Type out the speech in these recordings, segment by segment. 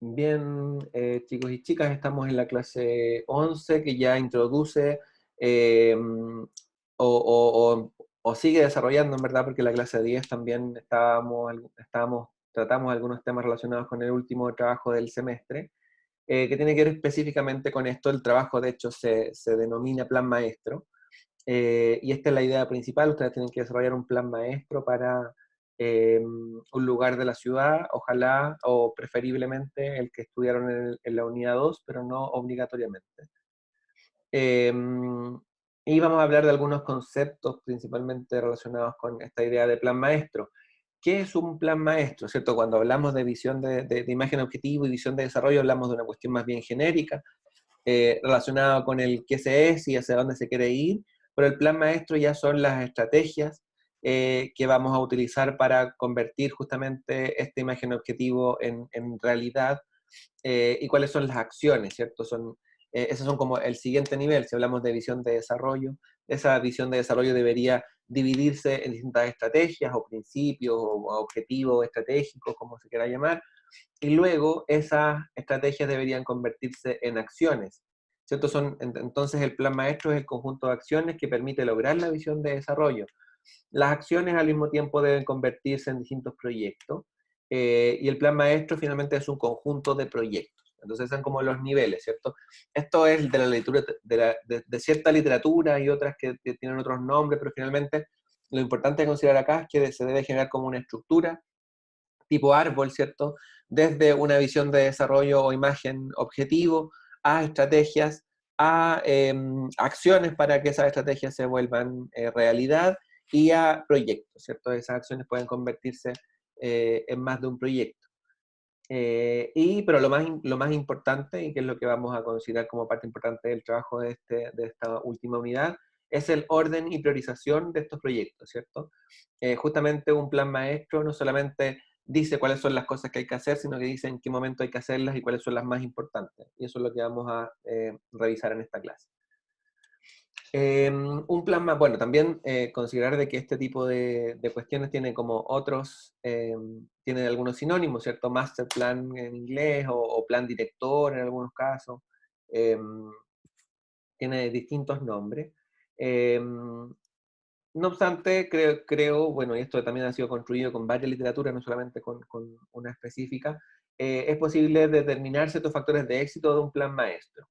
Bien, chicos y chicas, estamos en la clase 11 que ya introduce eh, o sigue desarrollando, en verdad, porque la clase 10 también tratamos algunos temas relacionados con el último trabajo del semestre, que tiene que ver específicamente con esto. El trabajo, de hecho, se denomina plan maestro. Y esta es la idea principal. Ustedes tienen que desarrollar un plan maestro para un lugar de la ciudad, ojalá o preferiblemente el que estudiaron en la unidad 2, pero no obligatoriamente. Eh, y vamos a hablar de algunos conceptos principalmente relacionados con esta idea de plan maestro. ¿Qué es un plan maestro? ¿Cierto? Cuando hablamos de visión de imagen objetivo y visión de desarrollo, hablamos de una cuestión más bien genérica, relacionado con el qué se es y hacia dónde se quiere ir, pero el plan maestro ya son las estrategias que vamos a utilizar para convertir justamente esta imagen objetivo en realidad, y cuáles son las acciones, ¿cierto? Esos son como el siguiente nivel. Si hablamos de visión de desarrollo, esa visión de desarrollo debería dividirse en distintas estrategias o principios o objetivos estratégicos, como se quiera llamar, y luego esas estrategias deberían convertirse en acciones. ¿Cierto? Entonces el plan maestro es el conjunto de acciones que permite lograr la visión de desarrollo. Las acciones al mismo tiempo deben convertirse en distintos proyectos, y el plan maestro finalmente es un conjunto de proyectos. Entonces son como los niveles, ¿cierto? Esto es de la lectura de cierta literatura y otras que tienen otros nombres, pero finalmente lo importante de considerar acá es que se debe generar como una estructura tipo árbol, ¿cierto? Desde una visión de desarrollo o imagen objetivo a estrategias, a acciones para que esas estrategias se vuelvan realidad y a proyectos, ¿cierto? Esas acciones pueden convertirse en más de un proyecto. Pero lo más importante, y que es lo que vamos a considerar como parte importante del trabajo de esta última unidad, es el orden y priorización de estos proyectos, ¿cierto? Justamente un plan maestro no solamente dice cuáles son las cosas que hay que hacer, sino que dice en qué momento hay que hacerlas y cuáles son las más importantes. Y eso es lo que vamos a revisar en esta clase. Un plan más, bueno, también considerar de que este tipo de cuestiones tiene como otros, tiene algunos sinónimos, ¿cierto? Master plan en inglés o plan director en algunos casos. em, Tiene distintos nombres. Em, no obstante, bueno, y esto también ha sido construido con varias literaturas, no solamente con una específica, es posible determinar ciertos factores de éxito de un plan maestro.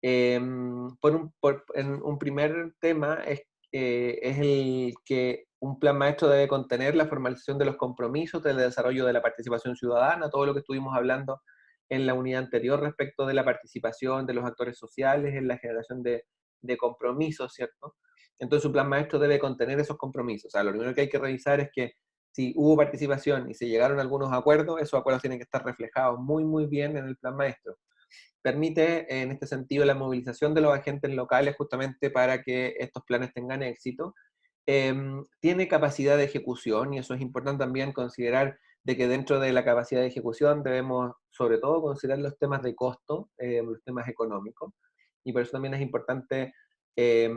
En un primer tema es el que un plan maestro debe contener la formalización de los compromisos del desarrollo de la participación ciudadana, todo lo que estuvimos hablando en la unidad anterior respecto de la participación de los actores sociales en la generación de compromisos, ¿cierto? Entonces un plan maestro debe contener esos compromisos. O sea, lo primero que hay que revisar es que si hubo participación y se llegaron a algunos acuerdos, esos acuerdos tienen que estar reflejados muy, muy bien en el plan maestro. Permite en este sentido la movilización de los agentes locales justamente para que estos planes tengan éxito. Tiene capacidad de ejecución, y eso es importante también considerar de que dentro de la capacidad de ejecución debemos sobre todo considerar los temas de costo, los temas económicos, y por eso también es importante eh,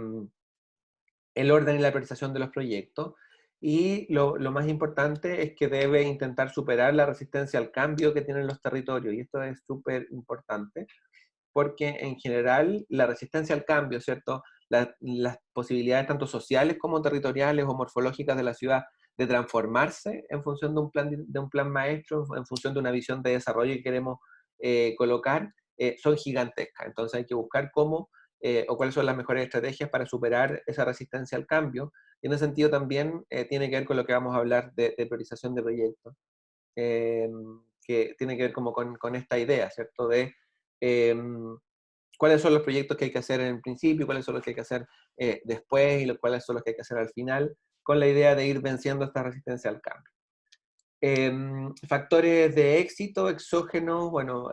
el orden y la priorización de los proyectos. Y lo más importante es que debe intentar superar la resistencia al cambio que tienen los territorios, y esto es súper importante porque en general la resistencia al cambio, ¿cierto? Las posibilidades tanto sociales como territoriales o morfológicas de la ciudad de transformarse en función de un plan maestro, en función de una visión de desarrollo que queremos colocar, son gigantescas. Entonces hay que buscar cómo o cuáles son las mejores estrategias para superar esa resistencia al cambio. Y en ese sentido también tiene que ver con lo que vamos a hablar de priorización de proyectos, eh, que tiene que ver como con esta idea, ¿cierto? De eh, cuáles son los proyectos que hay que hacer en el principio, cuáles son los que hay que hacer después y cuáles son los que hay que hacer al final, con la idea de ir venciendo esta resistencia al cambio. Factores de éxito exógenos, bueno,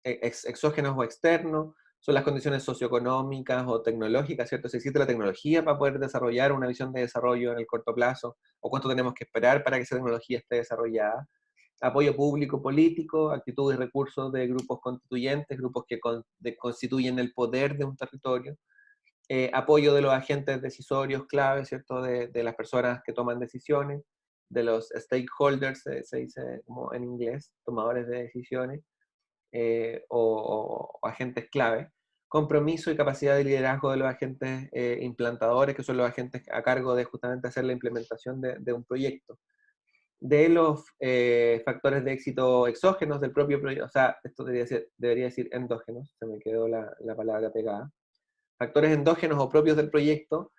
exógenos o externos, son las condiciones socioeconómicas o tecnológicas, ¿cierto? Si existe la tecnología para poder desarrollar una visión de desarrollo en el corto plazo, o cuánto tenemos que esperar para que esa tecnología esté desarrollada. Apoyo público político, actitud y recursos de grupos constituyentes, grupos que constituyen el poder de un territorio, apoyo de los agentes decisorios clave, ¿cierto? De las personas que toman decisiones, de los stakeholders, se dice como en inglés, tomadores de decisiones, o agentes clave, compromiso y capacidad de liderazgo de los agentes implantadores, que son los agentes a cargo de justamente hacer la implementación de un proyecto, de los factores de éxito exógenos del propio proyecto, o sea, esto debería decir endógenos, se me quedó la palabra pegada. Factores endógenos o propios del proyecto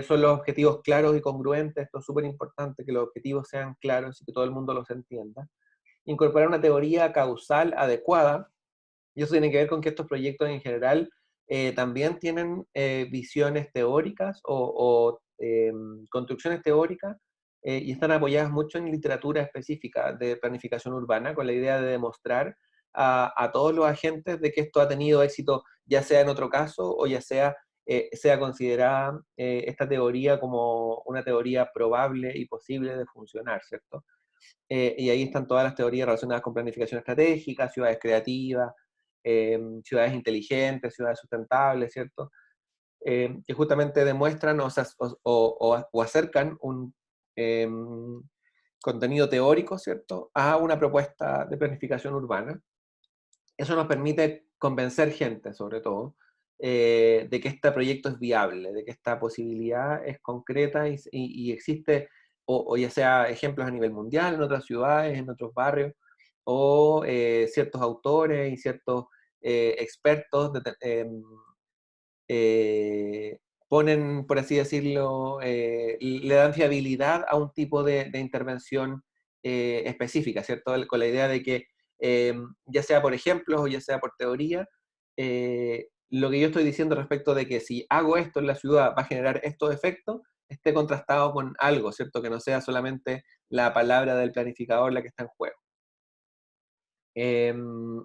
son los objetivos claros y congruentes. Esto es súper importante, que los objetivos sean claros y que todo el mundo los entienda. Incorporar una teoría causal adecuada, y eso tiene que ver con que estos proyectos en general también tienen visiones teóricas o construcciones teóricas y están apoyadas mucho en literatura específica de planificación urbana, con la idea de demostrar a todos los agentes de que esto ha tenido éxito, ya sea en otro caso o ya sea considerada esta teoría como una teoría probable y posible de funcionar, ¿cierto? Y ahí están todas las teorías relacionadas con planificación estratégica, ciudades creativas, ciudades inteligentes, ciudades sustentables, ¿cierto? Que justamente demuestran o acercan un contenido teórico, ¿cierto?, a una propuesta de planificación urbana. Eso nos permite convencer gente, sobre todo, de que este proyecto es viable, de que esta posibilidad es concreta y existe, o ya sea ejemplos a nivel mundial, en otras ciudades, en otros barrios, o ciertos autores y ciertos expertos eh, ponen, por así decirlo, le dan fiabilidad a un tipo de intervención específica, ¿cierto? Con la idea de que, ya sea por ejemplos o ya sea por teoría, lo que yo estoy diciendo respecto de que si hago esto en la ciudad va a generar estos efectos, esté contrastado con algo, ¿cierto? Que no sea solamente la palabra del planificador la que está en juego.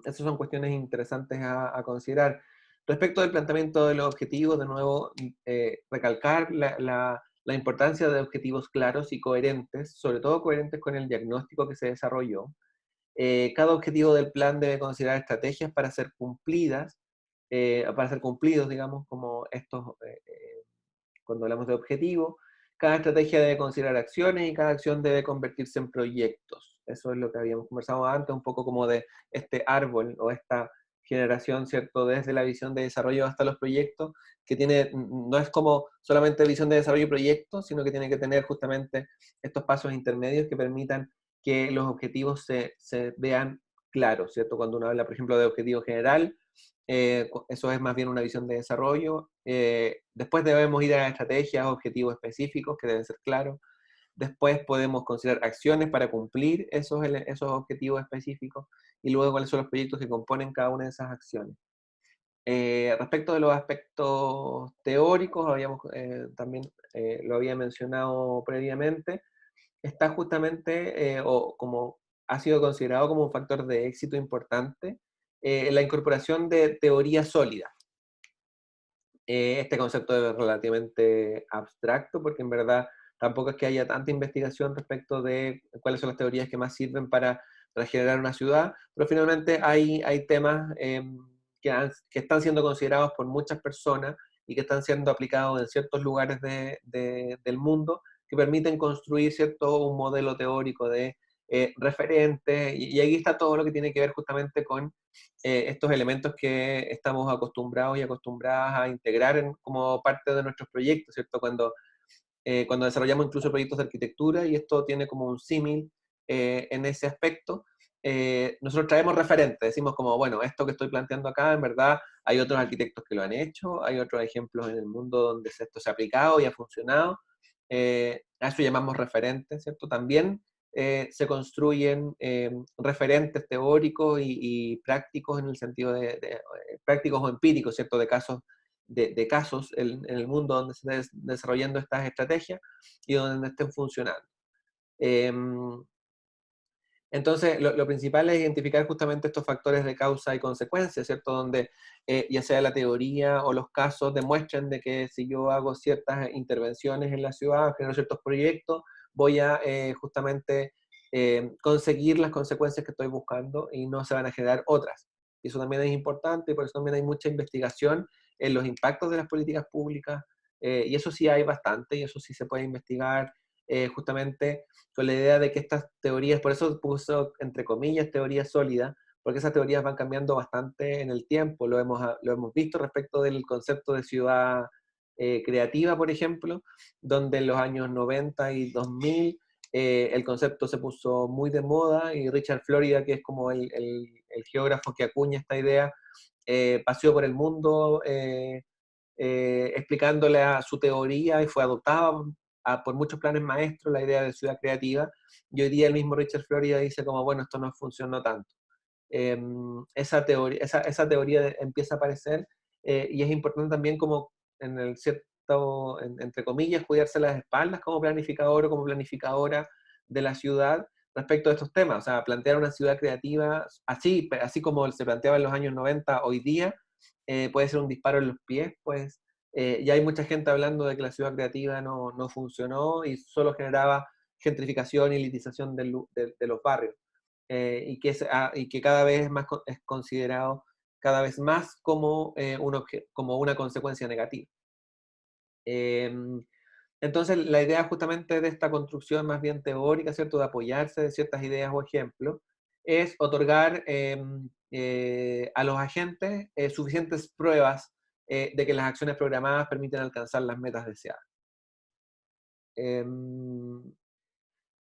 Esas son cuestiones interesantes a considerar. Respecto del planteamiento de los objetivos, de nuevo, recalcar la importancia de objetivos claros y coherentes, sobre todo coherentes con el diagnóstico que se desarrolló. Cada objetivo del plan debe considerar estrategias para ser cumplidos, digamos, como estos cuando hablamos de objetivos. Cada estrategia debe considerar acciones y cada acción debe convertirse en proyectos. Eso es lo que habíamos conversado antes, un poco como de este árbol o esta generación, ¿cierto? Desde la visión de desarrollo hasta los proyectos, que no es como solamente visión de desarrollo y proyectos, sino que tiene que tener justamente estos pasos intermedios que permitan que los objetivos se vean claros, ¿cierto? Cuando uno habla, por ejemplo, de objetivo general, eso es más bien una visión de desarrollo. Después debemos ir a estrategias, objetivos específicos que deben ser claros. Después podemos considerar acciones para cumplir esos objetivos específicos y luego cuáles son los proyectos que componen cada una de esas acciones. Respecto de los aspectos teóricos, también lo había mencionado previamente, está justamente, o como ha sido considerado como un factor de éxito importante, la incorporación de teoría sólida. Este concepto es relativamente abstracto porque en verdad tampoco es que haya tanta investigación respecto de cuáles son las teorías que más sirven para generar una ciudad, pero finalmente hay temas que están siendo considerados por muchas personas y que están siendo aplicados en ciertos lugares del mundo que permiten construir un modelo teórico de referentes, y aquí está todo lo que tiene que ver justamente con estos elementos que estamos acostumbrados y acostumbradas a integrar como parte de nuestros proyectos, ¿cierto? Cuando desarrollamos incluso proyectos de arquitectura, y esto tiene como un símil en ese aspecto, nosotros traemos referentes, decimos como, bueno, esto que estoy planteando acá, en verdad, hay otros arquitectos que lo han hecho, hay otros ejemplos en el mundo donde esto se ha aplicado y ha funcionado, a eso llamamos referentes, ¿cierto? También se construyen referentes teóricos y prácticos en el sentido de prácticos o empíricos, ¿cierto? De casos en el mundo donde se estén desarrollando estas estrategias y donde estén funcionando. Entonces, lo principal es identificar justamente estos factores de causa y consecuencia, ¿cierto? Donde ya sea la teoría o los casos demuestren de que si yo hago ciertas intervenciones en la ciudad, genero ciertos proyectos, voy a justamente conseguir las consecuencias que estoy buscando y no se van a generar otras. Y eso también es importante y por eso también hay mucha investigación en los impactos de las políticas públicas, y eso sí hay bastante y eso sí se puede investigar justamente con la idea de que estas teorías, por eso puso entre comillas teoría sólida, porque esas teorías van cambiando bastante en el tiempo. Lo hemos visto respecto del concepto de ciudad creativa, por ejemplo, donde en los años 90 y 2000 el concepto se puso muy de moda y Richard Florida, que es como el geógrafo que acuña esta idea, paseó por el mundo explicándole a su teoría y fue adoptada por muchos planes maestros la idea de ciudad creativa, y hoy día el mismo Richard Florida dice como, bueno, esto no funcionó tanto. Esa teoría empieza a aparecer y es importante también como en el cierto, entre comillas, cuidarse las espaldas como planificador o como planificadora de la ciudad respecto a estos temas, o sea, plantear una ciudad creativa así como se planteaba en los años 90, hoy día puede ser un disparo en los pies, pues ya hay mucha gente hablando de que la ciudad creativa no funcionó y solo generaba gentrificación y elitización de los barrios. Y que cada vez es considerado cada vez más como, como una consecuencia negativa. Em, entonces, la idea justamente de esta construcción más bien teórica, ¿cierto?, de apoyarse de ciertas ideas o ejemplos, es otorgar a los agentes suficientes pruebas de que las acciones programadas permiten alcanzar las metas deseadas. Em,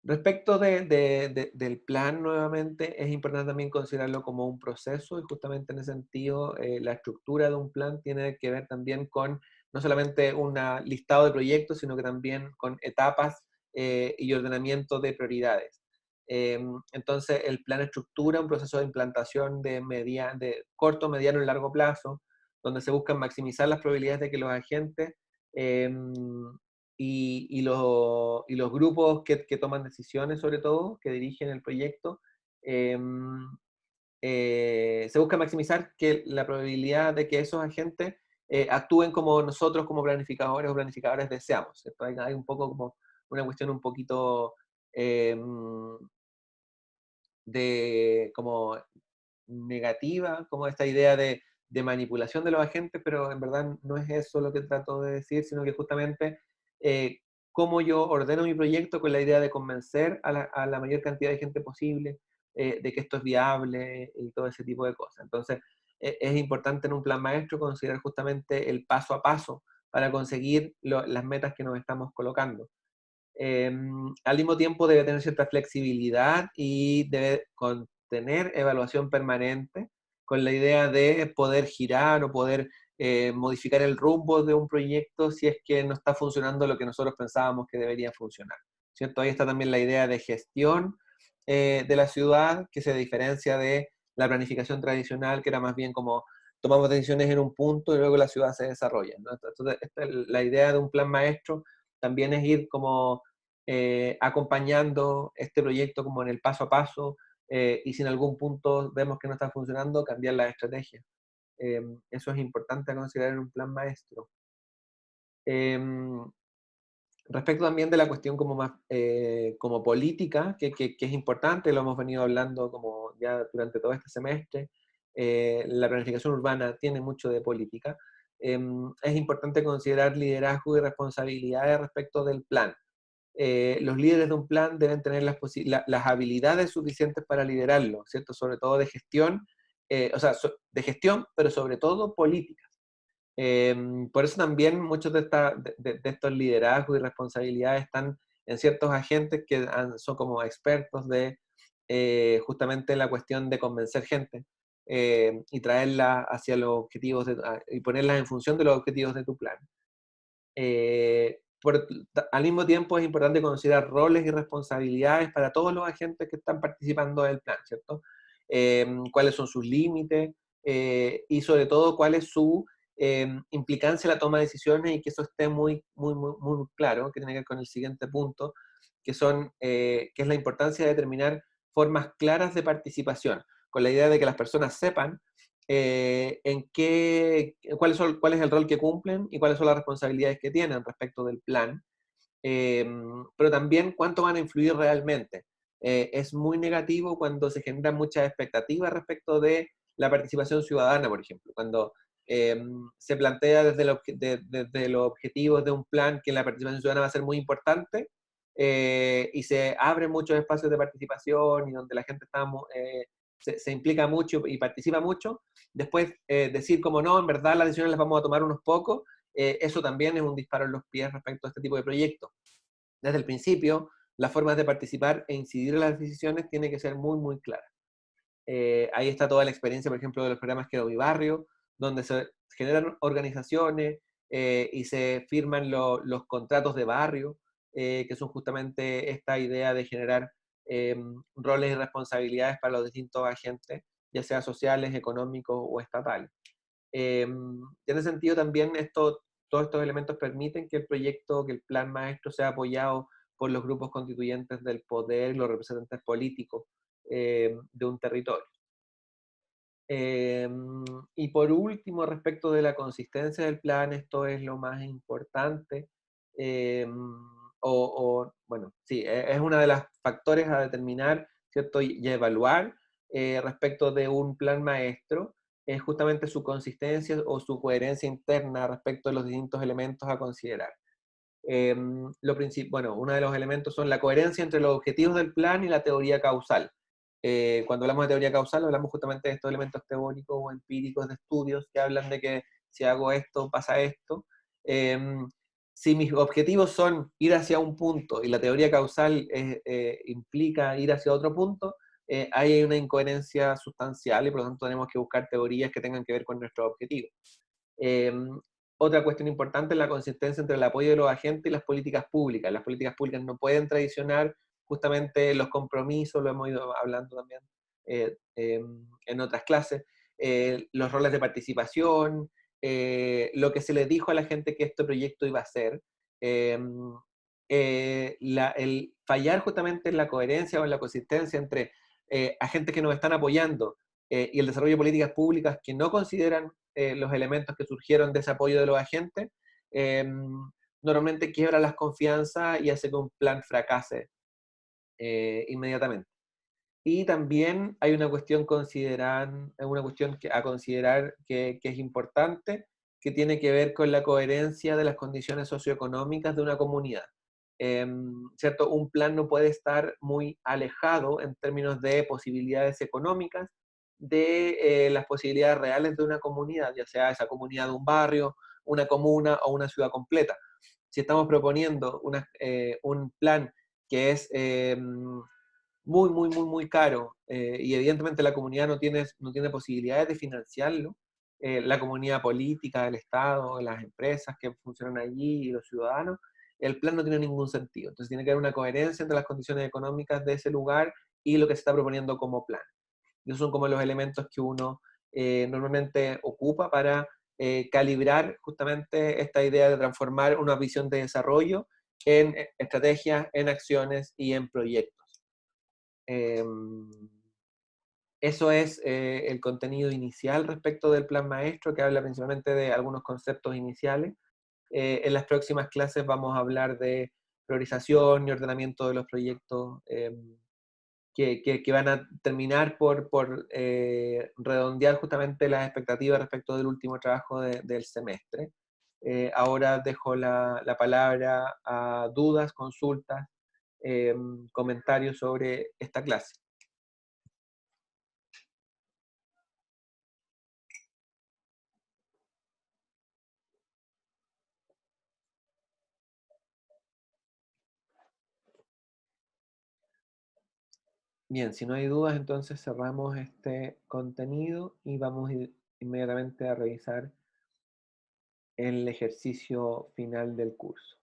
Respecto del plan, nuevamente, es importante también considerarlo como un proceso y justamente en ese sentido la estructura de un plan tiene que ver también con no solamente un listado de proyectos, sino que también con etapas y ordenamiento de prioridades. Entonces, el plan estructura un proceso de implantación de corto, mediano y largo plazo, donde se buscan maximizar las probabilidades de que los agentes y los grupos que toman decisiones, sobre todo, que dirigen el proyecto, em, se busca maximizar que la probabilidad de que esos agentes actúen como nosotros como planificadores o planificadores deseamos, ¿cierto? Hay un poco como una cuestión un poquito como negativa, como esta idea de manipulación de los agentes, pero en verdad no es eso lo que trato de decir, sino que justamente cómo yo ordeno mi proyecto con la idea de convencer a la mayor cantidad de gente posible de que esto es viable y todo ese tipo de cosas. Entonces, es importante en un plan maestro considerar justamente el paso a paso para conseguir las metas que nos estamos colocando. Al mismo tiempo debe tener cierta flexibilidad y debe contener evaluación permanente con la idea de poder girar o poder modificar el rumbo de un proyecto si es que no está funcionando lo que nosotros pensábamos que debería funcionar, ¿cierto? Ahí está también la idea de gestión de la ciudad, que se diferencia de la planificación tradicional, que era más bien como tomamos decisiones en un punto y luego la ciudad se desarrolla, ¿no? Entonces, la idea de un plan maestro también es ir como acompañando este proyecto como en el paso a paso y si en algún punto vemos que no está funcionando, cambiar la estrategia. Eso es importante a considerar en un plan maestro. Em, Respecto también de la cuestión como más como política, que es importante, lo hemos venido hablando como ya durante todo este semestre, la planificación urbana tiene mucho de política, es importante considerar liderazgo y responsabilidades respecto del plan. Los líderes de un plan deben tener las habilidades suficientes para liderarlo, ¿cierto? Sobre todo de gestión, o sea, de gestión, pero sobre todo política. Por eso también muchos de estos liderazgos y responsabilidades están en ciertos agentes que son como expertos de justamente la cuestión de convencer gente y traerla hacia los objetivos y ponerlas en función de los objetivos de tu plan. Al mismo tiempo es importante considerar roles y responsabilidades para todos los agentes que están participando del plan, ¿cierto? Cuáles son sus límites y sobre todo cuál es su implicancia en la toma de decisiones y que eso esté muy claro, que tiene que ver con el siguiente punto, que es la importancia de determinar formas claras de participación, con la idea de que las personas sepan cuál es el rol que cumplen y cuáles son las responsabilidades que tienen respecto del plan, pero también cuánto van a influir realmente. Es muy negativo cuando se generan muchas expectativas respecto de la participación ciudadana, por ejemplo, cuando se plantea desde los objetivos de un plan que la participación ciudadana va a ser muy importante y se abren muchos espacios de participación y donde la gente está se implica mucho y participa mucho, después decir como no, en verdad las decisiones las vamos a tomar unos pocos, eso también es un disparo en los pies respecto a este tipo de proyectos. Desde el principio, las formas de participar e incidir en las decisiones tiene que ser muy, muy clara. Ahí está toda la experiencia, por ejemplo, de los programas Quiero Mi Barrio, donde se generan organizaciones y se firman los contratos de barrio, que son justamente esta idea de generar roles y responsabilidades para los distintos agentes, ya sea sociales, económicos o estatales. En ese sentido también todos estos elementos permiten que el proyecto, que el plan maestro sea apoyado por los grupos constituyentes del poder, los representantes políticos de un territorio. Eh, y por último, respecto de la consistencia del plan, esto es lo más importante. eh, bueno, sí, es uno de los factores a determinar, ¿cierto? Y evaluar respecto de un plan maestro, es justamente su consistencia o su coherencia interna respecto de los distintos elementos a considerar. Bueno, uno de los elementos son la coherencia entre los objetivos del plan y la teoría causal. Cuando hablamos de teoría causal, hablamos justamente de estos elementos teóricos o empíricos de estudios que hablan de que si hago esto, pasa esto. Em, si mis objetivos son ir hacia un punto y la teoría causal implica ir hacia otro punto, ahí hay una incoherencia sustancial y por lo tanto tenemos que buscar teorías que tengan que ver con nuestros objetivos. Eh, Otra cuestión importante es la consistencia entre el apoyo de los agentes y las políticas públicas. Las políticas públicas no pueden traicionar justamente los compromisos, lo hemos ido hablando también en otras clases, los roles de participación, lo que se le dijo a la gente que este proyecto iba a hacer. Eh, el fallar justamente en la coherencia o en la consistencia entre agentes que nos están apoyando y el desarrollo de políticas públicas que no consideran los elementos que surgieron de ese apoyo de los agentes, normalmente quiebra las confianzas y hace que un plan fracase inmediatamente. Y también hay una cuestión a considerar que es importante, que tiene que ver con la coherencia de las condiciones socioeconómicas de una comunidad. ¿Cierto? Un plan no puede estar muy alejado en términos de posibilidades económicas de las posibilidades reales de una comunidad, ya sea esa comunidad de un barrio, una comuna o una ciudad completa. Si estamos proponiendo un plan que es muy, muy, muy, muy caro y evidentemente la comunidad no tiene posibilidades de financiarlo, la comunidad política, el Estado, las empresas que funcionan allí y los ciudadanos, el plan no tiene ningún sentido. Entonces tiene que haber una coherencia entre las condiciones económicas de ese lugar y lo que se está proponiendo como plan. Y esos son como los elementos que uno normalmente ocupa para calibrar justamente esta idea de transformar una visión de desarrollo en estrategias, en acciones y en proyectos. Em, Eso es el contenido inicial respecto del plan maestro, que habla principalmente de algunos conceptos iniciales. En las próximas clases vamos a hablar de priorización y ordenamiento de los proyectos que van a terminar por redondear justamente las expectativas respecto del último trabajo del semestre. Ahora dejo la palabra a dudas, consultas, comentarios sobre esta clase. Bien, si no hay dudas, entonces cerramos este contenido y vamos inmediatamente a revisar el ejercicio final del curso.